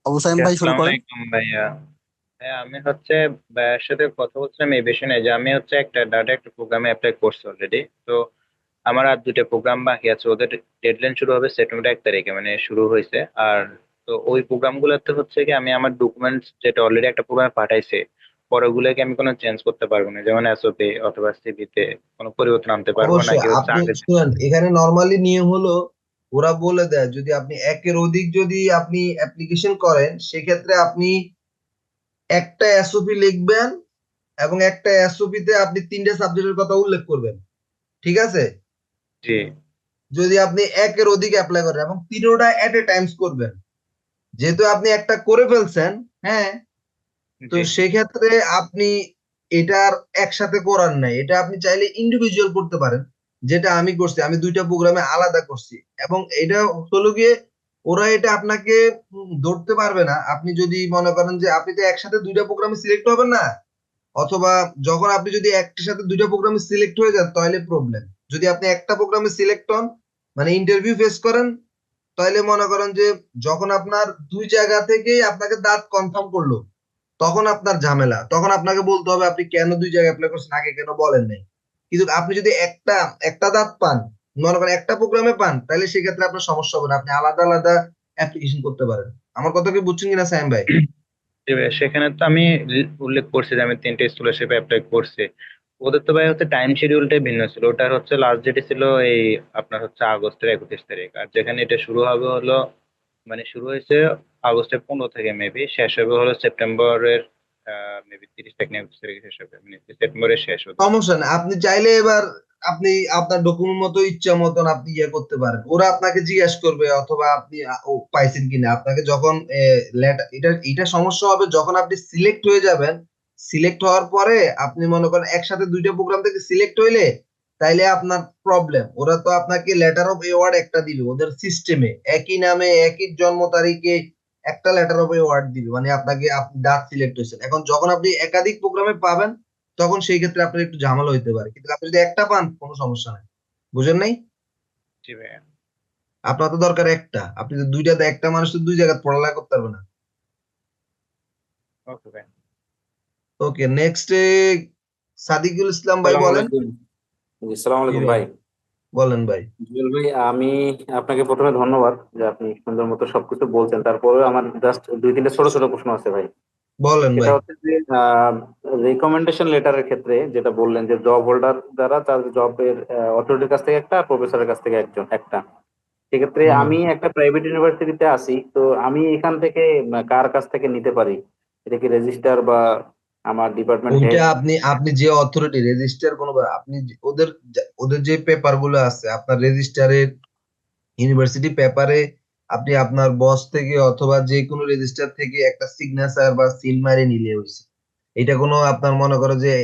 আবু সাইম জি, ভাই, শুরু আসসালামু করেন। আলাইকুম ভাইয়া। হ্যাঁ, আমি হচ্ছে ভাইয়ার সাথে কথা বলছিলাম এই বিষয়ে নিয়ে যে আমি হচ্ছে একটা ডাটা একটা প্রোগ্রামে অ্যাপ্লাই করছি অলরেডি। তো আমার আর দুইটা প্রোগ্রাম বাকি আছে, ওদের ডেডলাইন শুরু হবে সেপ্টেম্বর 1 তারিখে, মানে শুরু হয়েছে। আর তো ওই প্রোগ্রাম গুলোতে হচ্ছে কি আমি আমার ডকুমেন্টস যেটা অলরেডি একটা প্রোগ্রামে পাঠাইছে, পরে ওগুলোকে আমি কোনো চেঞ্জ করতে পারবো না, যেমন এসওপি অথবা সিভিতে কোনো পরিবর্তন আনতে পারবো অবশ্যই নাকি হচ্ছে আপনি আগে। শুনেন, এখানে নর্মালি নিয়ম হলো ওরা বলে দেয় যদি আপনি একের অধিক যদি আপনি অ্যাপ্লিকেশন করেন সেক্ষেত্রে আপনি একটা এসওপি লিখবেন এবং একটা এসওপি তে আপনি তিনটে সাবজেক্টের কথা উল্লেখ করবেন। ঠিক আছে? জি। যদি আপনি একের অধিক অ্যাপ্লাই করেন এবং তিনোটা এট এ টাইমস করবেন, যেহেতু আপনি একটা করে ফেলছেন, হ্যাঁ, তো জি। সেক্ষেত্রে আপনি এটার একসাথে করার নাই, এটা আপনি চাইলে ইন্ডিভিজুয়াল করতে পারেন। যেটা আমি করছি, আমি দুইটা প্রোগ্রামে আলাদা করছি এবং এটা হলো গিয়ে ওরা এটা আপনাকে ধরতে পারবে না। আপনি যদি মনে করেন যে আপনি তো একসাথে দুইটা প্রোগ্রামে সিলেক্ট হবেন না, অথবা যখন আপনি যদি একটার সাথে দুইটা প্রোগ্রামে সিলেক্ট হয়ে যান তাহলে প্রবলেম। যদি আপনি একটা প্রোগ্রামে সিলেক্ট হন, মানে ইন্টারভিউ ফেস করেন, তাহলে মনে করেন যে যখন আপনার দুই জায়গা থেকেই আপনাকে দাঁত কনফার্ম করলো তখন আপনার ঝামেলা, তখন আপনাকে বলতে হবে আপনি কেন দুই জায়গায় অ্যাপ্লাই করছেন, আগে কেন বলেন নাই। কিন্তু আপনি যদি একটা একটা দাঁত পান, মনে করেন একটা প্রোগ্রামে পান, তাহলে সেক্ষেত্রে আপনার সমস্যা হবে না, আপনি আলাদা আলাদা অ্যাপ্লিকেশন করতে পারেন। আমার কথা কি বুঝছেন কিনা সাইম ভাই? জি ভাই, সেখানে তো আমি উল্লেখ করছি যে আমি 3টে স্কলারশিপে অ্যাপ্লাই করছি। ওদের তো ভাই হচ্ছে টাইম শিডিউলটাই ভিন্ন ছিল, ওটার হচ্ছে লাস্ট ডেট ছিল এই আপনার হচ্ছে আগস্টের 31 তারিখ, আর যেখানে এটা শুরু হবে হলো মানে শুরু হয়েছে আগস্টের 15 থেকে, মেবি শেষ হবে হলো সেপ্টেম্বরের মেবি 30 তারিখ না 31 তারিখে শেষ হবে, মানে সেপ্টেম্বরের শেষ ওদের। সমস্যা না, আপনি চাইলে এবার আপনি আপনার ডকুমেন্ট মতো ইচ্ছা মতন আপনি ইয়ে করতে পারেন। ওরা আপনাকে জিজ্ঞাসা করবে অথবা আপনি ও পাইছেন কিনা, আপনাকে যখন লেটার, এটা সমস্যা হবে যখন আপনি সিলেক্ট হয়ে যাবেন। সিলেক্ট হওয়ার পরে আপনি মনে করেন একসাথে দুইটা প্রোগ্রাম থেকে সিলেক্ট হইলে তাইলে আপনার প্রবলেম। ওরা তো আপনাকে লেটার অফ অ্যাওয়ার্ড একটা দিবে ওদের সিস্টেমে, একই নামে একই জন্ম তারিখে একটা লেটার অফ অ্যাওয়ার্ড দিবে, মানে আপনাকে আপনি ডাক সিলেক্ট হয়েছেন। এখন যখন আপনি একাধিক প্রোগ্রামে পাবেন তখন সেই ক্ষেত্রে আপনার একটু ঝামেলা হইতে পারে, কিন্তু আপনি যদি একটা পান কোনো সমস্যা নাই। বুঝেন নাই? জি ভাইয়া। আপনার তো দরকার একটা, আপনি তো দুইটাতে, একটা মানুষ তো দুই জায়গায় পড়ালেখা করতে পারবে না। ওকে ভাই। ওকে, নেক্সট সাদিকুল ইসলাম ভাই আসসালামু বলেন। আলাইকুম। জি, আসসালামু জি আলাইকুম ভাই, ভাই। বলেন ভাই। জুয়েল ভাই, আমি আপনাকে প্রথমে ধন্যবাদ যে আপনি সুন্দর মতো সবকিছু বলছেন। তারপরে আমার জাস্ট দুই তিনটা ছোট ছোট প্রশ্ন আছে ভাই। বলেন সেটা ভাই। হচ্ছে যে রিকমেন্ডেশন লেটারের ক্ষেত্রে যেটা বললেন যে জব হোল্ডার দ্বারা তার জবের অথরিটির কাছ থেকে একটা, প্রফেসরের কাছ থেকে একজন একটা, সেক্ষেত্রে হুম। আমি একটা প্রাইভেট ইউনিভার্সিটিতে আছি, তো আমি এখান থেকে কার কাছ থেকে নিতে পারি? এটা কি রেজিস্ট্রার বা আমার ডিপার্টমেন্ট ওইটা হেড? আপনি আপনি যে অথরিটি রেজিস্টার কোনো আপনি ওদের ওদের যে পেপার গুলো আছে আপনার রেজিস্টারের, ইউনিভার্সিটি পেপারে আপনি আপনার বস থেকে অথবা যে কোনো রেজিস্টার থেকে একটা সিগনেচার বা সিল মারি নিলে হয়েছে। এটা কোনো আপনার মনে করো যে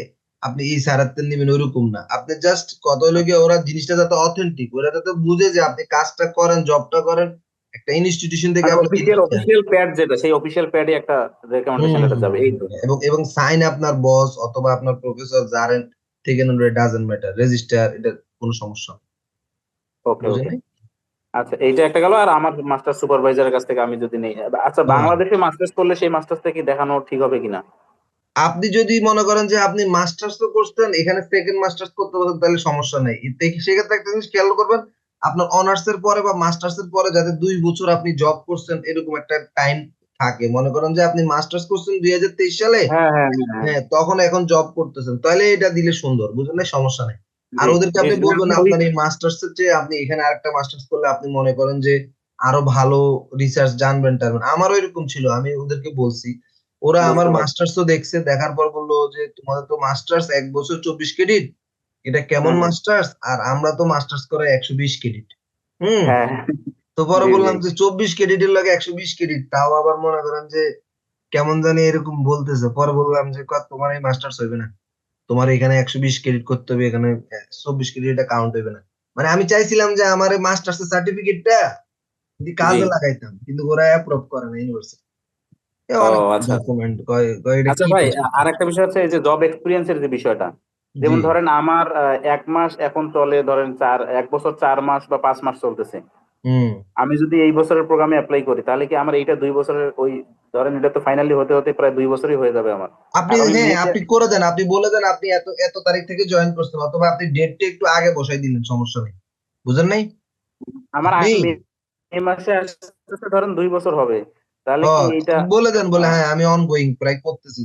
আপনি এই সারাতেন নিবেন ওইরকম না, আপনি জাস্ট কত হলো গিয়ে ওরা জিনিসটা যাতে অথেন্টিক, ওরা যাতে বুঝে যে আপনি কাজটা করেন, জবটা করেন একটা ইনস্টিটিউশন থেকে মানে আপনি অফিসিয়াল জিনিসটা। অফিসিয়াল প্যাড, যেটা সেই অফিসিয়াল প্যাডে একটা হম রেকমেন্ডেশন হম লেটার যাবে, হম এই হম। তো? এবং এবং সাইন আপনার বস অথবা আপনার প্রফেসর যারেন থেকে নেন, ডাজেন্ট ম্যাটার, রেজিস্টার, এটা কোনো সমস্যা নেই। ওকে, বুঝেন ওকে। নাই? আচ্ছা, এইটা একটা গেল। আর আমার মাস্টার সুপারভাইজারের কাছ থেকে আমি যদি নেই, আচ্ছা, হ্যাঁ, বাংলাদেশে মাস্টার্স করলে সেই মাস্টার্স থেকে দেখানো ঠিক হবে কিনা? আপনি যদি মনে করেন যে আপনি মাস্টার্স তো করছেন এখানে, সেকেন্ড মাস্টার্স করতে পারেন, তাহলে সমস্যা নেই। সেক্ষেত্রে একটা জিনিস খেয়াল করবেন, আপনার অনার্স এর পরে বা মাস্টার্স এর পরে যাতে 2 বছর আপনি জব করছেন এরকম একটা টাইম থাকে। মনে করেন যে আপনি মাস্টার্স করছেন 2023 সালে, হ্যাঁ, হ্যাঁ, হ্যাঁ, হ্যাঁ। হ্যাঁ, তখন এখন জব করতেছেন, তাহলে এটা দিলে সুন্দর। বুঝলেন না? সমস্যা নেই। আর জি, ওদেরকে জি, আপনি না, বলবেন আমি ওই আপনার এই মাস্টার্স এর চেয়ে আপনি এখানে আরেকটা মাস্টার্স করলে আপনি মনে করেন যে আরো ভালো রিসার্চ জানবেন টানবেন। আমারও এরকম ছিল, আমি ওদেরকে বলছি। ওরা আমার বুঝতে পারছি। মাস্টার্স তো দেখছে, দেখার পর বললো যে তোমাদের তো মাস্টার্স 1 বছর 24 ক্রেডিট, এটা কেমন হুম, হুম। মাস্টার্স, আর আমরা তো মাস্টার্স করে 120 ক্রেডিট। হুম। হ্যাঁ, হ্যাঁ। তো পরে জি, জি। বললাম যে 24 ক্রেডিটের লাগে 120 ক্রেডিট, তাও আবার মনে করেন যে কেমন জানি এরকম বলতেছে। পরে বললাম যে তোমার এই মাস্টার্স হইবে না, তোমার এখানে 120 ক্রেডিট করতে হবে, এখানে 24 ক্রেডিট কাউন্ট হইবে না। মানে আমি চাইছিলাম যে আমার এই মাস্টার্স এর সার্টিফিকেটটা যদি জি। কাজে লাগাইতাম, কিন্তু ওরা অ্যাপ্রুভ করে না ইউনিভার্সিটি। ও, অনেক আচ্ছা, আচ্ছা। ডকুমেন্ট কয় কয় এটা আচ্ছা কি ভাই, প্রশ্ন? আর একটা বিষয় হচ্ছে এই যে জব এক্সপিরিয়েন্সের যে বিষয়টা, জি। যেমন ধরেন আমার 1 মাস এখন চলে, ধরেন 1 বছর 4 মাস বা 5 মাস চলতেছে। হুম আমি যদি এই বছরের প্রোগ্রামে অ্যাপ্লাই করি তাহলে কি আমার এইটা 2 বছরের ওই, ধরেন এটা তো ফাইনালি হতে হতে প্রায় 2 বছরই হয়ে যাবে আমার। আপনি আর আমি হ্যাঁ মেতে, আপনি করে দেন, আপনি বলে দেন আপনি এত এত তারিখ থেকে জয়েন করছেন, অথবা আপনি ডেটটা একটু আগে বসাই দিলেন, সমস্যা নেই। বুঝেন নাই আমার আপনি? মে মে মাসে আসতে ধরেন 2 বছর হবে, তাহলে কি হ্যাঁ এইটা? বলে দেন, বলে আহ, হ্যাঁ আমি অনগোয়িং প্রায় করতেছি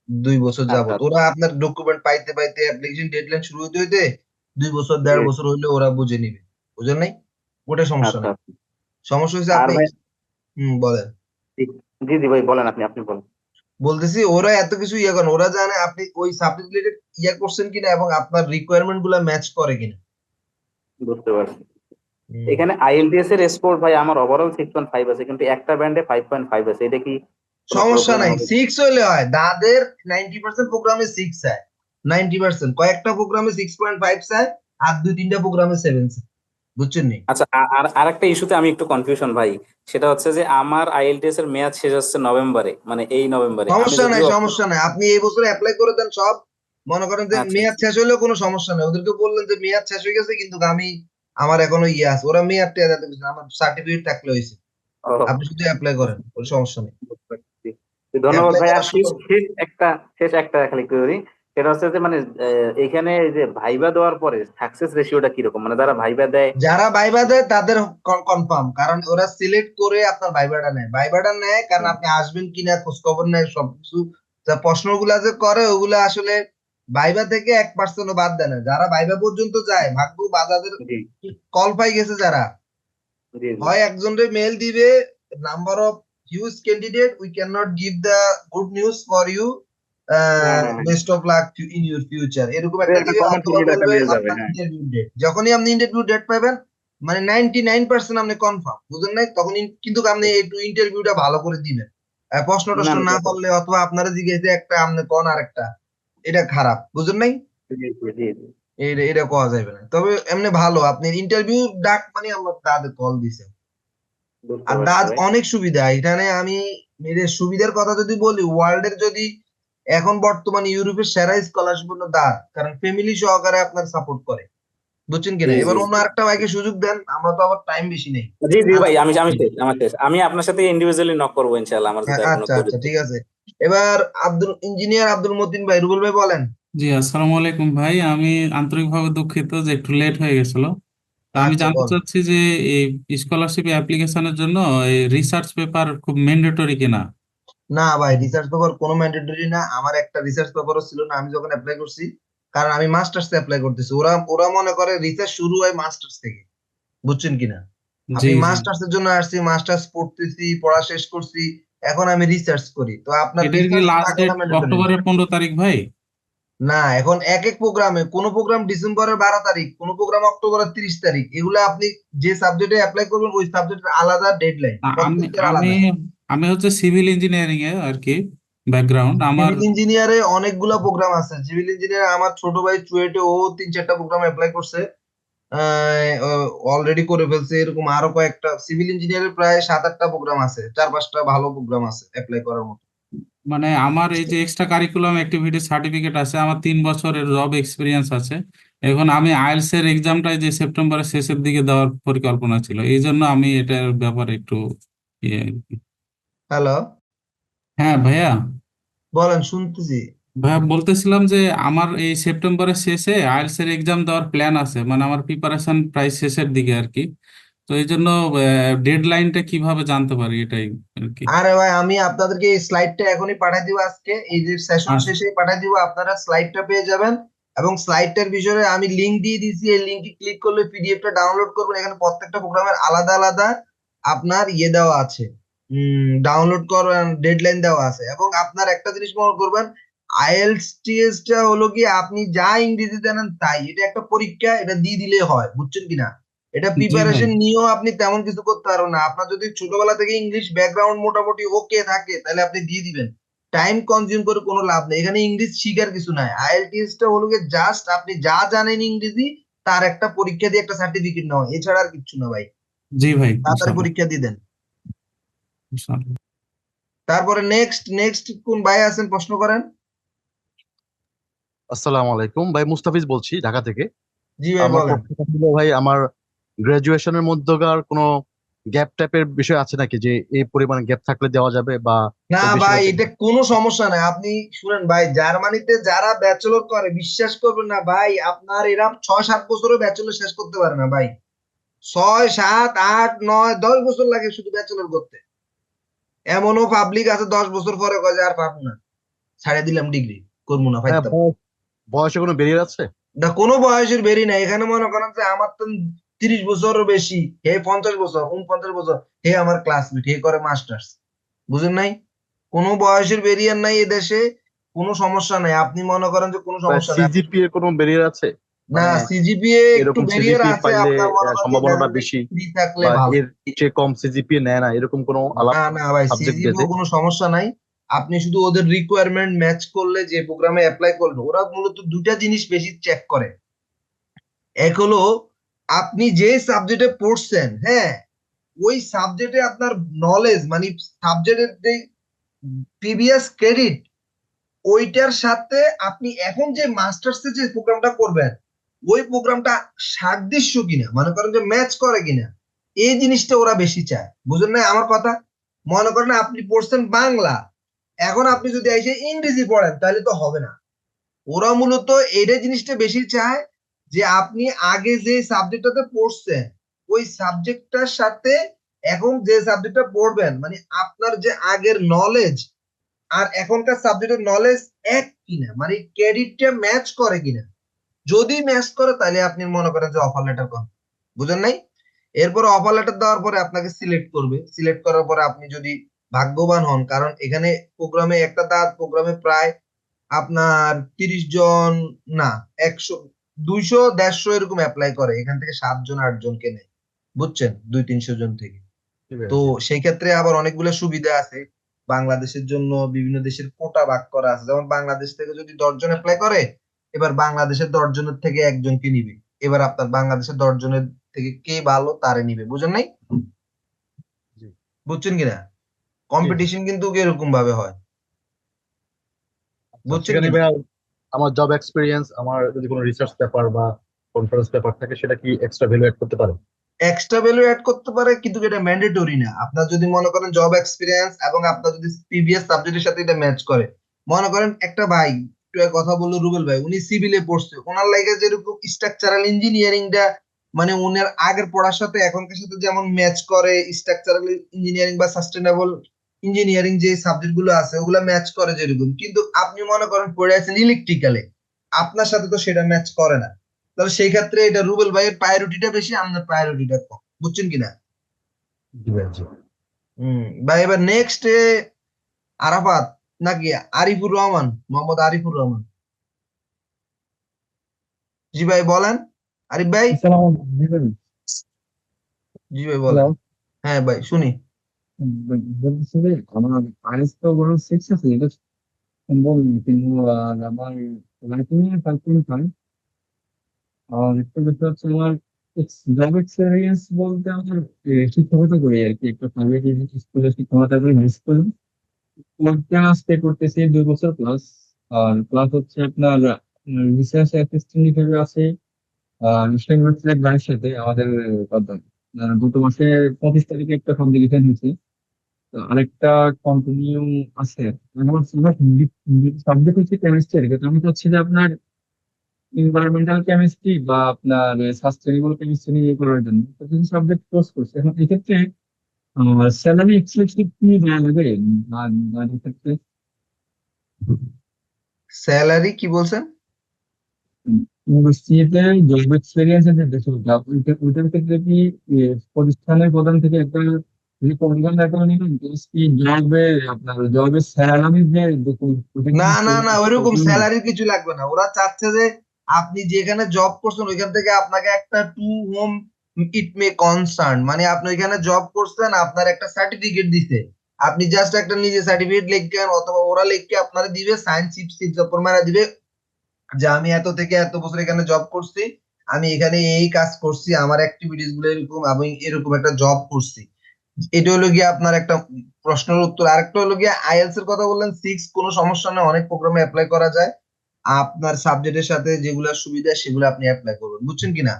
2 বছর আচ্ছা যাবত। আচ্ছা। ওরা আপনার ডকুমেন্ট পাইতে পাইতে অ্যাপ্লিকেশন ডেডলাইন শুরু হইতে হইতে 2 বছর জি, 1.5 বছর হইলে ওরা বুঝে নিবে। বুঝেন নাই? ওটা সমস্যা আচ্ছা নাই। আচ্ছা। সমস্যা হচ্ছে আর আপনি ভাই, বলেন। জি জি জি ভাই বলেন, আপনি বলেন। বলতেছি ওরা এত কিছু ইয়ে করেন, ওরা জানে আপনি ওই সাবজেক্ট রিলেটেড ইয়ে করছেন কিনা এবং আপনার রিকোয়ারমেন্ট গুলা ম্যাচ করে কিনা। বুঝতে পারছি। হুম। এখানে আইএলটিএস এর স্কোর ভাই আমার ওভারঅল 6.5 আছে, কিন্তু একটা ব্যান্ডে 5.5 আছে, এটা কি কোনো সমস্যা প্রবলেম নাই, হবে? 6 হইলে হয়। দাদের 90% প্রোগ্রামে 6 চায়, 90%। কয়েকটা প্রোগ্রামে 6.5 চায়, আর 2-3টা প্রোগ্রামে 7 চায়। বুঝছেন নি? আচ্ছা, আর আরেকটা ইস্যুতে আমি একটু কনফিউশন ভাই। সেটা হচ্ছে যে আমার আইএলটিএস এর মেয়াদ শেষ হচ্ছে নভেম্বরে, মানে এই নভেম্বরে আমি সমস্যা নাই, যদিও সমস্যা নাই, আপনি এই বছর অ্যাপ্লাই করে দেন সব। মনে করেন যে আচ্ছা মেয়াদ আচ্ছা। শেষ হইলেও কোনো সমস্যা নাই, ওদেরকে বললেন যে মেয়াদ শেষ হয়ে গেছে কিন্তু আমি আমার এখনো ইয়ে আছে, ওরা মেয়াদ টেয়াদ এত কিছু না, আমার সার্টিফিকেট থাকলে হয়েছে। ও, আপনি শুধু অ্যাপ্লাই করেন, কোনো সমস্যা নেই। বুঝতে পারছি। তো ধন্যবাদ অ্যাপ্লাই ভাই। আর করার শেষ সময় শেষ একটা শেষ একটা খালি করি। সেটা হচ্ছে যে মানে এখানে এই যে ভাইবা দেওয়ার পরে সাকসেস রেশিওটা কিরকম, মানে যারা ভাইবা দেয়? যারা ভাইবা দেয় তাদের কনফার্ম, কারণ ওরা সিলেক্ট করে আপনার ভাইবাটা নেয়। ভাইবাটা নেয় কারণ আপনি আসবেন কিনা খোঁজ খবর নেয় সবকিছু। যা প্রশ্নগুলা যে করে ওগুলা আসলে ভাইবা থেকে 1% বাদ দেয় না। যারা ভাইবা পর্যন্ত যায়, ভাগ্য বা যাদের জি কল পাই গেছে যারা, জি জি। হয় একজনরে মেল দিবে, number of huge candidate, we can not give the good news for you, হ্যাঁ হ্যাঁ হ্যাঁ, best of luck in your future, এরকম তো একটা একটা দিবে, কমেন্ট অথবা ফরমেট একটা বলবে মেয়ে যাবে, আপনার হ্যাঁ। Interview date. যখনই আপনি ইন্টারভিউ ডেট পাবেন, মানে 99% আপনি কনফার্ম, বুঝলেন নাই? তখন কিন্তু আপনি একটু ইন্টারভিউটা ভালো করে দিবেন। প্রশ্ন না টশ্ন না, না করলে, অথবা আপনারা জিজ্ঞেসে একটা আপনি কন আর একটা, এটা খারাপ, বুঝলেন নাই? জি জি জি জি, এটা এটা করা যাবে না। তবে এমনি ভালো, আপনি ইন্টারভিউ ডাক মানে আমরা তাদের কল দিছে। বুঝতে আর পারছি দাজ ভাই। অনেক সুবিধা এখানে। আমি এদের সুবিধার কথা যদি বলি, ওয়ার্ল্ডের যদি এখন বর্তমান ইউরোপের সেরা স্কলারশিপ হলো দাঁত, কারণ ফ্যামিলি সহকারে আপনার সাপোর্ট করে। বুঝছেন জি কিনা? জি এবার অন্য জি আরেকটা ভাইকে সুযোগ দেন, আমরা তো আবার টাইম বেশি নেই। জি জি ভাই, আচ্ছা, আমি আমি শেষ, আমার শেষ। আমি আপনার সাথে ইন্ডিভিজুয়ালি নক করবো ইনশাল্লাহ, আমার যদি আর কোনো আচ্ছা কোয়েরি আচ্ছা থাকে। ঠিক আছে। এবার ইঞ্জিনিয়ার আব্দুল মতিন ভাই, রুবেল ভাই বলেন। জি আসসালামু আলাইকুম ভাই, আমি আন্তরিকভাবে দুঃখিত যে একটু লেট হয়ে গেছিল। তা আমি আচ্ছা জানতে বল। চাচ্ছি যে এই স্কলারশিপ অ্যাপ্লিকেশনের জন্য এই রিসার্চ পেপার খুব ম্যান্ডেটরি কিনা? না ভাই, রিসার্চ পেপার কোনো ম্যান্ডেটরি না। আমার একটা রিসার্চ পেপারও ছিল না আমি যখন অ্যাপ্লাই করছি, কারণ আমি মাস্টার্স অ্যাপ্লাই করতেছি। ওরা ওরা মনে করে রিসার্চ শুরু হয় মাস্টার্স থেকে। বুঝছেন কিনা? জি আমি জি। মাস্টার্স এর জন্য আসছি, মাস্টার্স পড়তেছি, পড়া শেষ করছি, এখন আমি রিসার্চ করি। তো আপনার এটার কি রিসার্চ লাস্ট থাকাটা ডেট ম্যান্ডেটরি না। অক্টোবরের 15 তারিখ ভাই? না, এখন এক এক প্রোগ্রামে, কোন প্রোগ্রাম ডিসেম্বরের 12 তারিখ, কোন প্রোগ্রাম অক্টোবরের 30 তারিখ, এগুলা আপনি যে সাবজেক্টে অ্যাপ্লাই করবেন ওই সাবজেক্টের আলাদা ডেডলাইন, না, আমি প্রত্যেকটার আমি আলাদা। আমি হচ্ছে সিভিল ইঞ্জিনিয়ারিং এ আর কি ব্যাকগ্রাউন্ড আমার। সিভিল ইঞ্জিনিয়ারে অনেকগুলা প্রোগ্রাম আছে। সিভিল ইঞ্জিনিয়ার আমার ছোট ভাই চুয়েটে ও 3-4টা প্রোগ্রাম অ্যাপ্লাই করছে, অলরেডি করে ফেলছে। এরকম আরো কয়েকটা সিভিল ইঞ্জিনিয়ারের প্রায় 7-8টা প্রোগ্রাম আছে, 4-5টা ভালো প্রোগ্রাম আছে অ্যাপ্লাই করার মতো। মানে আমার এই যে এক্সট্রা কারিকুলাম অ্যাক্টিভিটি সার্টিফিকেট আছে, আমার 3 বছরের জব এক্সপিরিয়েন্স আছে। এখন আমি আইএলটিএস এর এক্সামটা যে সেপ্টেম্বরের শেষের দিকে দেওয়ার পরিকল্পনা ছিল, এই জন্য আমি এটার ব্যাপারে একটু ইয়ে। হ্যালো, হ্যাঁ ভাইয়া। বলেন শুনতেছি। ভাইয়া বলতেছিলাম যে আমার এই সেপ্টেম্বরের শেষে আইএলটিএস এর এক্সাম দেওয়ার প্ল্যান আছে, মানে আমার প্রিপারেশন প্রায় শেষের দিকে আর কি। তো এই জন্য ডেডলাইনটা কিভাবে জানতে পারি এটাই আর কি। আরে ভাই, আমি আপনাদেরকে এই স্লাইডটা এখনই পাঠিয়ে দিব, আজকে এই যে সেশন আচ্ছা শেষে পাঠিয়ে দিব, আপনারা স্লাইডটা পেয়ে যাবেন। এবং স্লাইডটার বিষয়ে আমি লিংক দিয়ে দিয়েছি, এই লিংকে ক্লিক করলে পিডিএফটা ডাউনলোড করবেন। এখানে প্রত্যেকটা প্রোগ্রামের আলাদা আলাদা আপনার ইয়ে দেওয়া আছে, ডাউনলোড করার ডেডলাইন দেওয়া আছে। এবং আপনার একটা জিনিস মনে করবেন, আইএলটিএসটা হলো কি, আপনি যা ইংরেজি জানেন তাই, এটা একটা পরীক্ষা, এটা দিয়ে দিলে হয়। বুঝছেন কিনা? এটা জি ভাই। প্রিপারেশন নিয়েও আপনি তেমন কিছু করতে পারবেন না। আপনার যদি ছোটবেলা থেকে ইংলিশ ব্যাকগ্রাউন্ড মোটামুটি ওকে থাকে, তাহলে আপনি দিয়ে দিবেন। টাইম কনজিউম করে কোনো লাভ নেই, এখানে ইংলিশ শিখার কিছু নাই। আইএলটিএস টা হলো গিয়ে জাস্ট আপনি যা জানেন ইংরেজি, তার একটা পরীক্ষা দিয়ে একটা সার্টিফিকেট নেওয়া, এছাড়া আর কিচ্ছু না ভাই। জি ভাই, তাড়াতাড়ি ইনশাল্লাহ। পরীক্ষা দিয়ে দেন। ইনশাল্লাহ। তারপরে নেক্সট নেক্সট কোন ভাই আছেন, প্রশ্ন করেন। আসসালামু আলাইকুম ভাই, মুস্তাফিজ বলছি ঢাকা থেকে। জি ভাই আমার বলেন। প্রশ্নটা ছিল ভাই, আমার গ্রাজুয়েশনের মধ্যকার কোনো গ্যাপ টাইপের বিষয় আছে নাকি, যে এই পরিমাণ গ্যাপ থাকলে দেওয়া যাবে বা না এর বেশি ভাই, হলে? এটা কোনো সমস্যা নাই। আপনি শুনেন ভাই, জার্মানিতে যারা ব্যাচেলর করে বিশ্বাস করবেন না ভাই, আপনার এরা 6-7 বছরও ব্যাচেলর শেষ করতে পারে না ভাই। 6, 7, 8, 9, 10 বছর লাগে শুধু ব্যাচেলর করতে। এমনও পাবলিক আছে 10 বছর পরে কয় যে আর পারবো না, ছাড়ে দিলাম ডিগ্রি, করবো না, হ্যাঁ, পাইতাম বয়সে কোনো ব্যারিয়ার আছে? না। কোনো বয়সের বেরি নাই এখানে। মনে করেন যে আমার তো 30 বছরও বেশি, হে 50 বছর, 49 বছর, হে আমার ক্লাসমেট, হে করে মাস্টার্স। বুঝেন নাই? কোনো বয়সের বেরিয়ার নাই এদেশে, কোনো সমস্যা নাই। আপনি মনে করেন যে কোনো সমস্যা নাই। সিজিপিএ কোনো ব্যারিয়ার আছে? না, মানে সিজিপিএ একটু এরকম বেরিয়ার সিজিপিএ আছে, পাইলে আপনার মনে করেন যে সম্ভাবনাটা বেশি, ফ্রি থাকলে বা ভালো। এর চেয়ে কম সিজিপিএ নেয় না, এরকম কোনো আলাপ না না ভাই, সাবজেক্ট বেজে? সিজিপিও কোনো সমস্যা নাই। আপনি শুধু ওদের রিকোয়ারমেন্ট ম্যাচ করলে যে প্রোগ্রামে অ্যাপ্লাই করবেন, ওরা মূলত দুটা জিনিস বেশি চেক করে। এক হলো আপনি যে সাবজেক্টে পড়ছেন, হ্যাঁ, ওই সাবজেক্টে আপনার নলেজ, মানে সাবজেক্টের যে প্রিভিয়াস ক্রেডিট, ওইটার সাথে আপনি এখন যে মাস্টার্সে যে প্রোগ্রামটা করবেন, ওই প্রোগ্রামটা সাদৃশ্য কিনা, মনে করেন যে ম্যাচ করে কিনা, এই জিনিসটা ওরা বেশি চায়। বুঝলেন না আমার কথা? মনে করেন আপনি পড়ছেন বাংলা, এখন আপনি যদি এসে ইংরেজি পড়েন তাহলে তো হবে না। ওরা মূলত এটা জিনিসটা বেশি চায় যে আপনি আগে যে সাবজেক্টটাতে পড়ছেন, ওই সাবজেক্টটার সাথে এখন যে সাবজেক্টটা পড়বেন, মানে আপনার যে আগের নলেজ আর এখনকার সাবজেক্টের নলেজ এক কিনা, মানে ক্রেডিটটা ম্যাচ করে কিনা। যদি ম্যাচ করে তাহলে আপনি মনে করেন যে অফার লেটার পান। বুঝেন নাই? এরপর অফার লেটার দেওয়ার পরে আপনাকে সিলেক্ট করবে। সিলেক্ট করার পরে আপনি যদি ভাগ্যবান হন, কারণ এখানে প্রোগ্রামে একটা দাঁত প্রোগ্রামে প্রায় আপনার 30 জন, না 100, 200, 150 এরকম অ্যাপ্লাই করে, এখান থেকে 7 জন 8 জনকে নেয়। বুঝছেন? 200-300 জন থেকে। ঠিক তো আছে। সেই ক্ষেত্রে আবার অনেকগুলো সুবিধা আছে। বাংলাদেশের জন্য বিভিন্ন দেশের কোটা ভাগ করা আছে। যেমন বাংলাদেশ থেকে যদি 10 জন অ্যাপ্লাই করে, এবার বাংলাদেশের 10 জনের থেকে একজনকে নিবে। এবার আপনার বাংলাদেশের 10 জনের থেকে কে ভালো তারে নিবে। বুঝেন নাই? জি বুঝছেন কিনা? জি জি। কম্পিটিশন কিন্তু এরকম ভাবে হয়। আচ্ছা, বুঝছেন সেখানে কিনা? ভাইয়া আমার জব এক্সপিরিয়েন্স, আমার যদি কোনো রিসার্চ পেপার বা কনফারেন্স পেপার থাকে, সেটা কি এক্সট্রা ভ্যালু অ্যাড করতে পারে? এক্সট্রা ভ্যালু অ্যাড করতে পারে, কিন্তু এটা ম্যান্ডেটরি না। আপনার যদি মনে করেন জব এক্সপিরিয়েন্স এবং আপনার যদি প্রিভিয়াস সাবজেক্টের সাথে এটা ম্যাচ করে, মনে করেন একটা ভাই একটু আগে কথা বললো রুবেল ভাই, উনি সিভিলে পড়ছে, ওনার লাগে যেরকম স্ট্রাকচারাল ইঞ্জিনিয়ারিংটা, মানে উনার আগের পড়ার সাথে এখনকার সাথে যেমন ম্যাচ করে, স্ট্রাকচারাল ইঞ্জিনিয়ারিং বা সাস্টেনেবল ইঞ্জিনিয়ারিং যে সাবজেক্ট গুলো আছে ওগুলা ম্যাচ করে যেরকম, কিন্তু আপনি মনে করেন পড়ে আছেন ইলেকট্রিক্যালে, আপনার সাথে তো সেটা ম্যাচ করে না। তাহলে সেই ক্ষেত্রে এটা রুবেল ভাইয়ের প্রায়োরিটিটা বেশি, আমাদের প্রায়োরিটিটা কম। বুঝছেন কিনা? জি ভাই, জি। ভাই এবার নেক্সট আরাফাত নাকি আরিফুর রহমান, মোহাম্মদ আরিফুর রহমান। জি ভাই বলেন। আরিফ ভাই। আসসালামু আলাইকুম। জি ভাই হ্যালো। বলেন। হ্যাঁ ভাই শুনি। বলতেছি যে আমার আইএস তো বড় 6 আছে, এটা সম্ভব না, কিন্তু আমার রাইটিং এ পারফরমেন্স হয়। আর একটা বিষয় হচ্ছে আমার জব এক্সপিরিয়েন্স বলতে আমার শিক্ষকতা করি আর কি, একটা প্রাইভেট স্কুলে শিক্ষকতা করি, হাই স্কুলে। ক্লাস পে করতেছি 2 বছর প্লাস। আর প্লাস হচ্ছে আপনার রিসার্চ অ্যাসিস্ট্যান্ট হিসেবে আছে ইসলামিক ব্রাঞ্চের সাথে আমাদের কথা। গত মাসে 25 তারিখে একটা পাবলিকেশন হয়েছে। তো আরেকটা কন্টিনিউ আছে। আমার সাবজেক্ট হচ্ছে কেমিস্ট্রি, কিন্তু আমি চাচ্ছি যে আপনার এনভায়রনমেন্টাল কেমিস্ট্রি বা আপনার সাস্টেনেবল কেমিস্ট্রি নিয়ে করার জন্য তো কিছু সাবজেক্ট কোর্স করছে। এখন এক্ষেত্রে স্যালারি এক্সপেক্টেড কি দেওয়া লাগবে এক্ষেত্রে? স্যালারি কি বলছেন? ইউনিভার্সিটিতে জব এক্সপিরিয়েন্স এর যে বিষয়টা, ওইটার ক্ষেত্রে কি প্রতিষ্ঠানের প্রধান থেকে একটা রিকমেন্ডেশন লেটার নিলেন, প্লাস কি জবে আপনার জবের স্যালারি যে document, ওটা কি না না না, ওইরকম প্রয়োজন? স্যালারির কিছু লাগবে না। ওরা চাচ্ছে যে আপনি যেখানে জব করছেন ওইখান থেকে আপনাকে একটা টু হোম ইট মে কনসার্ন, মানে আপনি ওইখানে জব করছেন, আপনার একটা সার্টিফিকেট দিতে, আপনি জাস্ট একটা নিজে সার্টিফিকেট লিখবেন, অথবা ওরা লিখকে আপনারা দিবে, সাইন সিপ মারা দিবে যে আমি এত থেকে এত বছর এখানে জব করছি, আমি এখানে এই কাজ করছি, আমার অ্যাক্টিভিটিস গুলো এরকম, আমি এরকম একটা জব করছি। এটা হলো গিয়ে আপনার একটা প্রশ্নের উত্তর। আরেকটা হলো গিয়ে আইএলস এর কথা বললেন 6, কোনো সমস্যা নেই, অনেক প্রোগ্রামে অ্যাপ্লাই করা যায়। আপনার সাবজেক্টের সাথে যেগুলা সুবিধা সেগুলো আপনি অ্যাপ্লাই করবেন। বুঝছেন কিনা?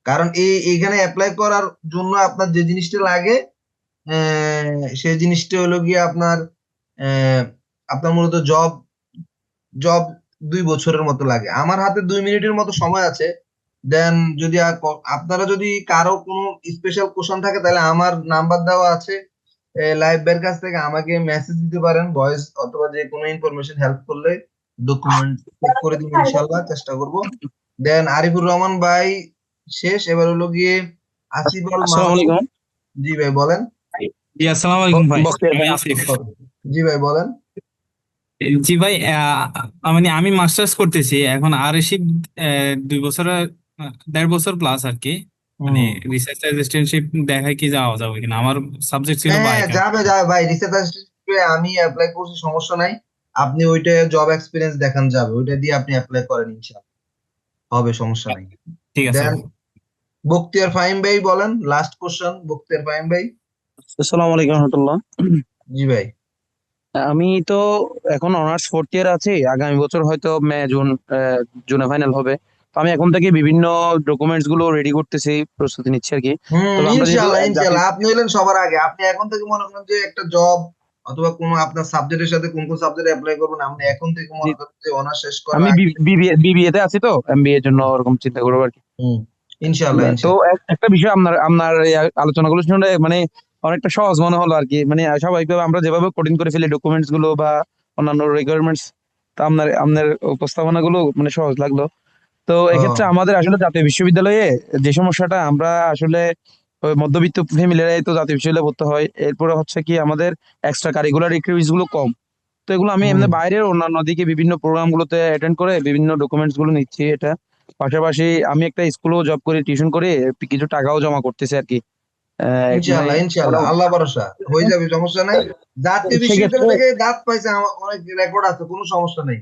কারণ এইখানে অ্যাপ্লাই করার জন্য আপনার যে জিনিসটা লাগে সেই জিনিসটা হলো গিয়ে আপনার মূলত জব জব 2 বছরের মতো লাগে। আমার হাতে 2 মিনিটের মতো সময় আছে। দেন যদি আপনারা যদি কারো কোনো স্পেশাল কোশ্চেন থাকে তাহলে আমার নাম্বার দেওয়া আছে লাইভ বের কাছ থেকে আমাকে মেসেজ দিতে পারেন, ভয়েস অথবা যে কোনো ইনফরমেশন হেল্প করলে ডকুমেন্ট চেক করে দিব ইনশাল্লাহ, চেষ্টা করব। দেন আরিফুর রহমান ভাই শেষ, এবার হলো গিয়ে আসিফ আল আসসালামু মাহমুদ। আলাইকুম। জি ভাই বলেন। জি আসসালামু আলাইকুম ভাই, বখতিয়ার আমি ভাই। আসিফ। জি ভাই বলেন। জি ভাই, মানে আমি মাস্টার্স করতেছি এখন, আর এসি 2 বছরের 1.5 বছর প্লাস আর কি। মানে হুম। রিসার্চ অ্যাসিস্ট্যান্টশিপ দেখায় কি যাওয়া যাবে কিনা, আমার সাবজেক্ট ছিল হ্যাঁ বায়োকেম। যাবে যাবে ভাই, রিসার্চ অ্যাসিস্ট্যান্টে আমি অ্যাপ্লাই করছি, সমস্যা নাই। আপনি ওইটা জব এক্সপিরিয়েন্স দেখান যাবে, ওইটা দিয়ে আপনি অ্যাপ্লাই করেন ইনশাআল্লাহ, হবে, সমস্যা নাই। ঠিক আছে দেন ভাই। বখতিয়ার ফাহিম ভাই বলেন, লাস্ট কোশ্চেন বখতিয়ার ফাহিম ভাই। আসসালামু আলাইকুম রহমতুল্লাহ। জি ভাই। আমি তো এখন অনার্স 4th ইয়ার আছি, আগামী বছর হয়তো মে জুনে ফাইনাল হবে। তো আমি এখন থেকে বিভিন্ন ডকুমেন্টস গুলো রেডি করতেছি, প্রস্তুতি নিচ্ছি আর কি। তবে আমরা যেহেতু ইনশাআল্লাহ জাতীয় ইনশাআল্লাহ আপনি হলেন সবার আগে। আপনি এখন থেকে মনে করেন যে একটা জব অথবা কোনো আপনার সাবজেক্টের সাথে কোন কোন সাবজেক্টে অ্যাপ্লাই করবেন, আপনি এখন থেকে মনে করেন যে অনার্স শেষ করার আমি আগে। বিবিএ তে আছি, তো এমবিএ এর জন্য ওরকম চিন্তা করবো আর কি। হুম, ইনশাআল্লাহ তো ইনশাআল্লাহ। একটা বিষয় আপনার আপনার এই আলোচনাগুলো শুনে মানে অনেকটা সহজ মনে হলো আর কি। মানে স্বাভাবিকভাবে আমরা যেভাবে কঠিন করে ফেলি ডকুমেন্টস গুলো বা অন্যান্য রিকোয়ারমেন্টস, তো আপনার আপনার উপস্থাপনা গুলো মানে সহজ লাগলো। তো এক্ষেত্রে ও আমাদের আসলে জাতীয় বিশ্ববিদ্যালয়ে যে সমস্যাটা, আমরা আসলে ওই মধ্যবিত্ত ফ্যামিলিরাই তো জাতীয় বিশ্ববিদ্যালয়ে পড়তে হয়। এরপরে হচ্ছে কি আমাদের এক্সট্রা কারিকুলার অ্যাক্টিভিটিস গুলো কম। তো এগুলো আমি হুম। এমনি বাইরের অন্যান্য দিকে বিভিন্ন প্রোগ্রাম গুলোতে অ্যাটেন্ড করে বিভিন্ন ডকুমেন্টস গুলো নিচ্ছি। এটা পাশাপাশি আমি একটা স্কুলেও জব করে টিউশন করে কিছু টাকাও জমা করতেছি আর কি। মানে ইনশাআল্লাহ ইনশাআল্লাহ, আল্লাহ ভরসা হয়ে যাবে, সমস্যা নাই। জাতীয় সেক্ষেত্রে বিশ্ববিদ্যালয় থেকে দাঁত পাইছে, আমার অনেক রেকর্ড আছে, কোনো সমস্যা নেই।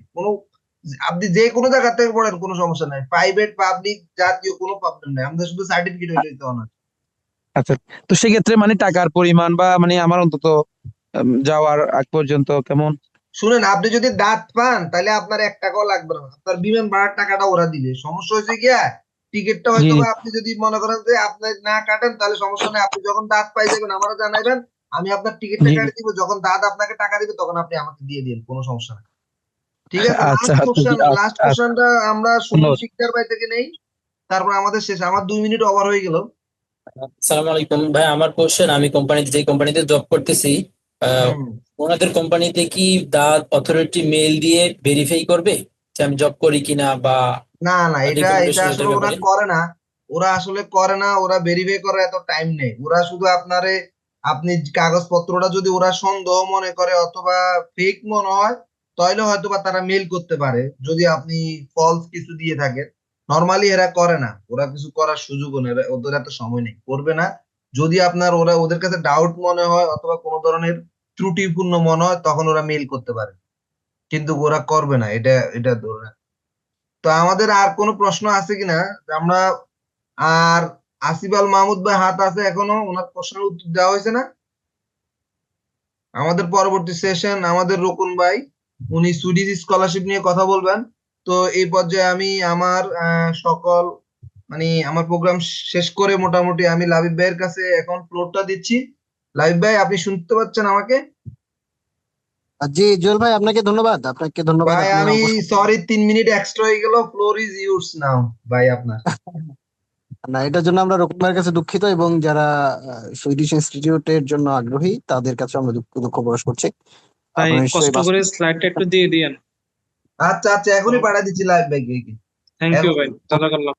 আপনি যে কোনো জায়গা থেকে পড়েন, কোনো সমস্যা নাই। প্রাইভেট পাবলিক জাতীয় কোনো প্রবলেম নাই, আমাদের শুধু সার্টিফিকেট হইলেই তো না। আচ্ছা, তো সেক্ষেত্রে মানে টাকার পরিমাণ বা মানে আমার অন্তত যাওয়ার আগ পর্যন্ত কেমন? শুনেন, আপনি যদি দাঁত পান তাহলে আপনার 1 টাকাও লাগবে না, আপনার বিমান ভাড়ার টাকাটা ওরা দিবে। সমস্যা হয়েছে গিয়া টিকিটটা জি হয়তো জি। বা আপনি যদি মনে করেন যে আপনি না কাটেন তাহলে সমস্যা নেই, আপনি যখন দাঁত পাই যাবেন আমারও জানাইবেন, আমি আপনার টিকিটটা জি জি। কেটে দিব। যখন দাঁত আপনাকে টাকা দিবে তখন আপনি আমাকে দিয়ে দিন, কোনো সমস্যা নেই। ঠিক আছে, আচ্ছা লাস্ট আচ্ছা কোশ্চেন, লাস্ট আচ্ছা, কোশ্চেনটা আমরা সুমন ধন্যবাদ। শিকদার ভাই থেকে নেই, তারপর আমাদের শেষ। আমার 2 মিনিট ওভার হয়ে গেল। আসসালামু আলাইকুম ভাই, আমার কোশ্চেন, আমি যে কোম্পানিতে জব করতেছি, আহ, হুম। ওনাদের কোম্পানিতে কি দাঁত অথরিটি মেল দিয়ে ভেরিফাই করবে যে আমি জব করি কিনা, বা না না, এটা এটা রিকমেন্ডেশন আসলে লেটার ওরা ব্যাপারে? করে না। ওরা আসলে করে না, ওরা ভেরিফাই করার এত টাইম নেই। ওরা শুধু আপনি কাগজপত্রটা যদি ওরা সন্দেহ মনে করে অথবা ফেক মনে হয় তাহলে হয়তো বা তারা মেল করতে পারে, যদি আপনি ফলস কিছু দিয়ে থাকেন। নর্মালি এরা করে না, ওরা কিছু করার সুযোগও নেই, ওদের এত সময় নেই, করবে না। যদি আপনার ওদের কাছে ডাউট মনে হয় অথবা কোনো ধরনের ত্রুটিপূর্ণ মনে হয় তখন ওরা মেল করতে পারে, কিন্তু ওরা করবে না, এটা এটা ধরে রাখেন। তো আমাদের আর কোনো প্রশ্ন আছে কিনা? আমরা আর আসিফ আল মাহমুদ ভাই হাত আছে এখনো, ওনার প্রশ্নের উত্তর দেওয়া হয়েছে না। আমাদের পরবর্তী সেশন আমাদের রকুন ভাই, উনি সুইডিশ স্কলারশিপ নিয়ে কথা বলবেন। তো এই পর্যায়ে আমি আমার সকল মানে আমার প্রোগ্রাম শেষ করে মোটামুটি আমি লাবিব ভাইয়ের কাছে এখন ফ্লোরটা দিচ্ছি। লাবিব ভাই, আপনি শুনতে পাচ্ছেন আমাকে? জি জুয়েল ভাই, আপনাকে ধন্যবাদ। ভাই আপনি আমি অবশ্যই। সরি, 3 মিনিট এক্সট্রা হয়ে গেল। ফ্লোর ইজ ইউরস নাও ভাই, আপনার। না, এটার জন্য আমরা রকুন ভাইয়ের কাছে দুঃখিত, এবং যারা সুইডিশ ইনস্টিটিউটের জন্য আগ্রহী তাদের কাছে আমরা দুঃখ প্রকাশ করছি। তাই আপনারা নিশ্চয়ই কষ্ট করে স্লাইডটা একটু দিয়ে দিয়েন। আচ্ছা আচ্ছা, এখনই পাঠিয়ে দিচ্ছি লাইভ ভাইকে। থ্যাংক ইউ ভাই, জাজাকাল্লাহ।